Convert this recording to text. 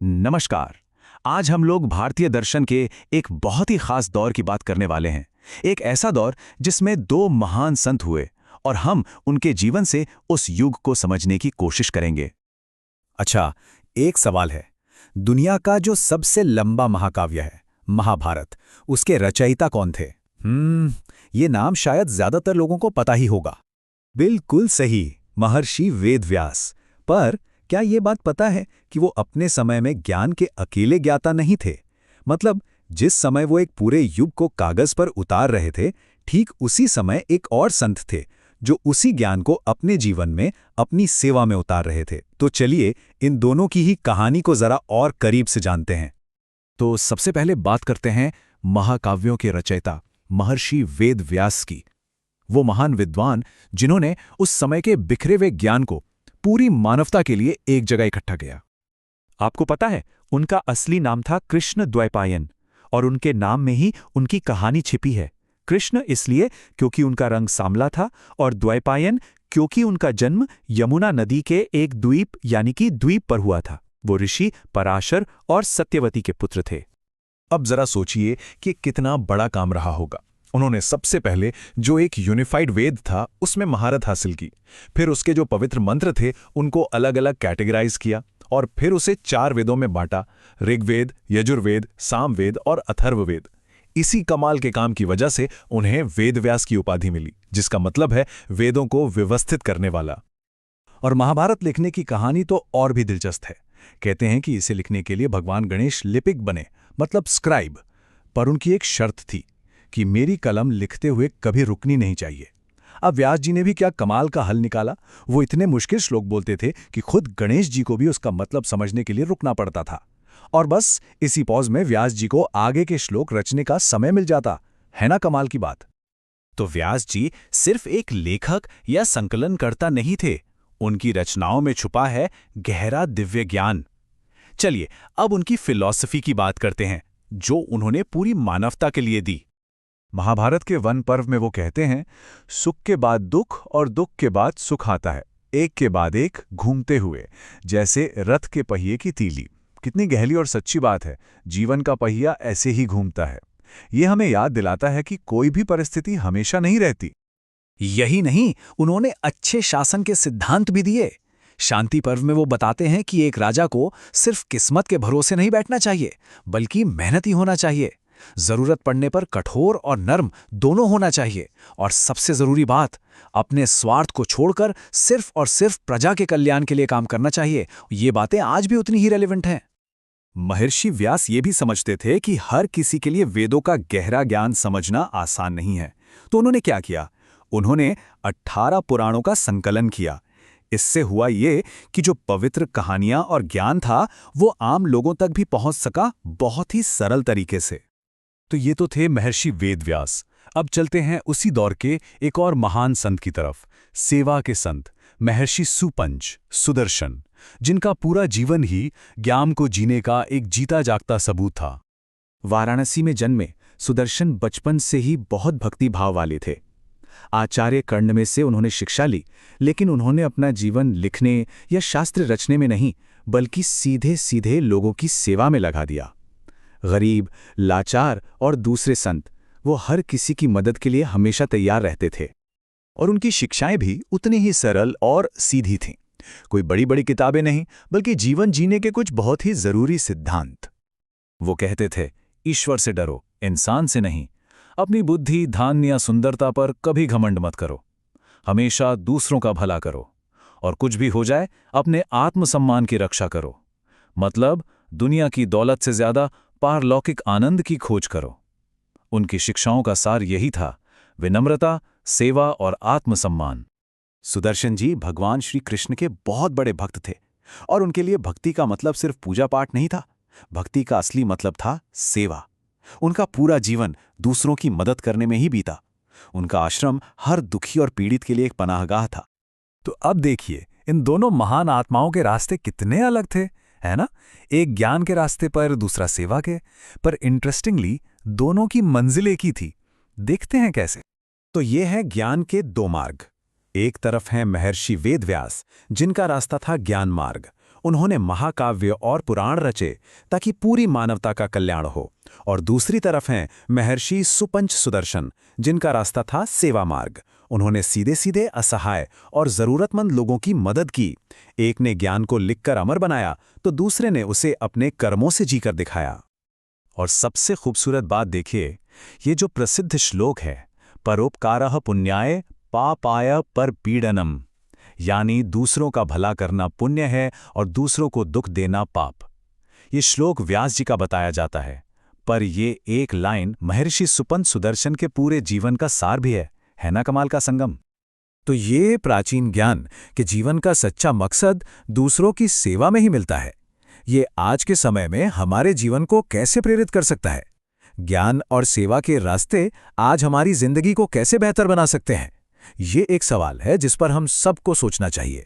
नमस्कार। आज हम लोग भारतीय दर्शन के एक बहुत ही खास दौर की बात करने वाले हैं। एक ऐसा दौर जिसमें दो महान संत हुए और हम उनके जीवन से उस युग को समझने की कोशिश करेंगे। अच्छा, एक सवाल है। दुनिया का जो सबसे लंबा महाकाव्य है, महाभारत, उसके रचयिता कौन थे? ये नाम शायद ज्यादातर लोगों को पता ही होगा। बिल्कुल सही, महर्षि वेदव्यास। पर क्या ये बात पता है कि वो अपने समय में ज्ञान के अकेले ज्ञाता नहीं थे? मतलब, जिस समय वो एक पूरे युग को कागज पर उतार रहे थे, ठीक उसी समय एक और संत थे जो उसी ज्ञान को अपने जीवन में, अपनी सेवा में उतार रहे थे। तो चलिए इन दोनों की ही कहानी को जरा और करीब से जानते हैं। तो सबसे पहले बात करते हैं महाकाव्यों के रचयिता महर्षि वेदव्यास की। वो महान विद्वान जिन्होंने उस समय के बिखरे हुए ज्ञान को पूरी मानवता के लिए एक जगह इकट्ठा किया। आपको पता है, उनका असली नाम था कृष्ण द्वैपायन और उनके नाम में ही उनकी कहानी छिपी है। कृष्ण इसलिए क्योंकि उनका रंग सांवला था और द्वैपायन क्योंकि उनका जन्म यमुना नदी के एक द्वीप यानी कि द्वीप पर हुआ था। वो ऋषि पराशर और सत्यवती के पुत्र थे। अब जरा सोचिए कि कितना बड़ा काम रहा होगा। उन्होंने सबसे पहले जो एक यूनिफाइड वेद था उसमें महारत हासिल की, फिर उसके जो पवित्र मंत्र थे उनको अलग अलग कैटेगराइज किया और फिर उसे 4 वेदों में बांटा: ऋग्वेद, यजुर्वेद, सामवेद और अथर्ववेद। इसी कमाल के काम की वजह से उन्हें वेदव्यास की उपाधि मिली, जिसका मतलब है वेदों को व्यवस्थित करने वाला। और महाभारत लिखने की कहानी तो और भी दिलचस्प है। कहते हैं कि इसे लिखने के लिए भगवान गणेश लिपिक बने, मतलब स्क्राइब। पर उनकी एक शर्त थी कि मेरी कलम लिखते हुए कभी रुकनी नहीं चाहिए। अब व्यास जी ने भी क्या कमाल का हल निकाला। वो इतने मुश्किल श्लोक बोलते थे कि खुद गणेश जी को भी उसका मतलब समझने के लिए रुकना पड़ता था। और बस इसी पॉज में व्यास जी को आगे के श्लोक रचने का समय मिल जाता। है ना कमाल की बात? तो व्यास जी सिर्फ एक लेखक या संकलनकर्ता नहीं थे, उनकी रचनाओं में छुपा है गहरा दिव्य ज्ञान। चलिए अब उनकी फिलॉसफी की बात करते हैं, जो उन्होंने पूरी मानवता के लिए दी। महाभारत के वन पर्व में वो कहते हैं, सुख के बाद दुख और दुख के बाद सुख आता है, एक के बाद एक घूमते हुए, जैसे रथ के पहिए की तीली। कितनी गहरी और सच्ची बात है। जीवन का पहिया ऐसे ही घूमता है। ये हमें याद दिलाता है कि कोई भी परिस्थिति हमेशा नहीं रहती। यही नहीं, उन्होंने अच्छे शासन के सिद्धांत भी दिए। शांति पर्व में वो बताते हैं कि एक राजा को सिर्फ किस्मत के भरोसे नहीं बैठना चाहिए, बल्कि मेहनती होना चाहिए। जरूरत पड़ने पर कठोर और नर्म दोनों होना चाहिए। और सबसे जरूरी बात, अपने स्वार्थ को छोड़कर सिर्फ और सिर्फ प्रजा के कल्याण के लिए काम करना चाहिए। ये बातें आज भी उतनी ही रेलेवेंट हैं। महर्षि व्यास ये भी समझते थे कि हर किसी के लिए वेदों का गहरा ज्ञान समझना आसान नहीं है। तो उन्होंने क्या किया? उन्होंने 18 पुराणों का संकलन किया। इससे हुआ ये कि जो पवित्र कहानियां और ज्ञान था वो आम लोगों तक भी पहुंच सका, बहुत ही सरल तरीके से। तो ये तो थे महर्षि वेदव्यास। अब चलते हैं उसी दौर के एक और महान संत की तरफ, सेवा के संत महर्षि सुपंच, सुदर्शन, जिनका पूरा जीवन ही ज्ञान को जीने का एक जीता जागता सबूत था। वाराणसी में जन्मे सुदर्शन बचपन से ही बहुत भक्ति भाव वाले थे। आचार्य कर्ण में से उन्होंने शिक्षा ली, लेकिन उन्होंने अपना जीवन लिखने या शास्त्र रचने में नहीं, बल्कि सीधे सीधे लोगों की सेवा में लगा दिया। गरीब, लाचार और दूसरे संत, वो हर किसी की मदद के लिए हमेशा तैयार रहते थे। और उनकी शिक्षाएं भी उतनी ही सरल और सीधी थीं। कोई बड़ी बड़ी किताबें नहीं, बल्कि जीवन जीने के कुछ बहुत ही जरूरी सिद्धांत। वो कहते थे, ईश्वर से डरो, इंसान से नहीं। अपनी बुद्धि, धान या सुंदरता पर कभी घमंड मत करो। हमेशा दूसरों का भला करो, और कुछ भी हो जाए अपने आत्मसम्मान की रक्षा करो। मतलब, दुनिया की दौलत से ज्यादा पारलौकिक आनंद की खोज करो। उनकी शिक्षाओं का सार यही था: विनम्रता, सेवा और आत्मसम्मान। सुदर्शन जी भगवान श्री कृष्ण के बहुत बड़े भक्त थे, और उनके लिए भक्ति का मतलब सिर्फ पूजा पाठ नहीं था। भक्ति का असली मतलब था सेवा। उनका पूरा जीवन दूसरों की मदद करने में ही बीता। उनका आश्रम हर दुखी और पीड़ित के लिए एक पनाहगाह था। तो अब देखिए, इन दोनों महान आत्माओं के रास्ते कितने अलग थे, है ना? एक ज्ञान के रास्ते पर, दूसरा सेवा के। पर इंटरेस्टिंगली दोनों की मंजिल एक ही थी। देखते हैं कैसे। तो ये है ज्ञान के 2 मार्ग। एक तरफ हैं महर्षि वेदव्यास, जिनका रास्ता था ज्ञान मार्ग। उन्होंने महाकाव्य और पुराण रचे ताकि पूरी मानवता का कल्याण हो। और दूसरी तरफ हैं महर्षि सुपंच सुदर्शन, जिनका रास्ता था सेवा मार्ग। उन्होंने सीधे सीधे असहाय और जरूरतमंद लोगों की मदद की। एक ने ज्ञान को लिखकर अमर बनाया, तो दूसरे ने उसे अपने कर्मों से जीकर दिखाया। और सबसे खूबसूरत बात देखिए, ये जो प्रसिद्ध श्लोक है, परोपकारः पुण्याय पापाय परपीडनम, यानी दूसरों का भला करना पुण्य है और दूसरों को दुख देना पाप। ये श्लोक व्यास जी का बताया जाता है, पर ये एक लाइन महर्षि सुपंच सुदर्शन के पूरे जीवन का सार भी है ना कमाल का संगम। तो ये प्राचीन ज्ञान कि जीवन का सच्चा मकसद दूसरों की सेवा में ही मिलता है, ये आज के समय में हमारे जीवन को कैसे प्रेरित कर सकता है? ज्ञान और सेवा के रास्ते आज हमारी जिंदगी को कैसे बेहतर बना सकते हैं? ये एक सवाल है जिस पर हम सबको सोचना चाहिए।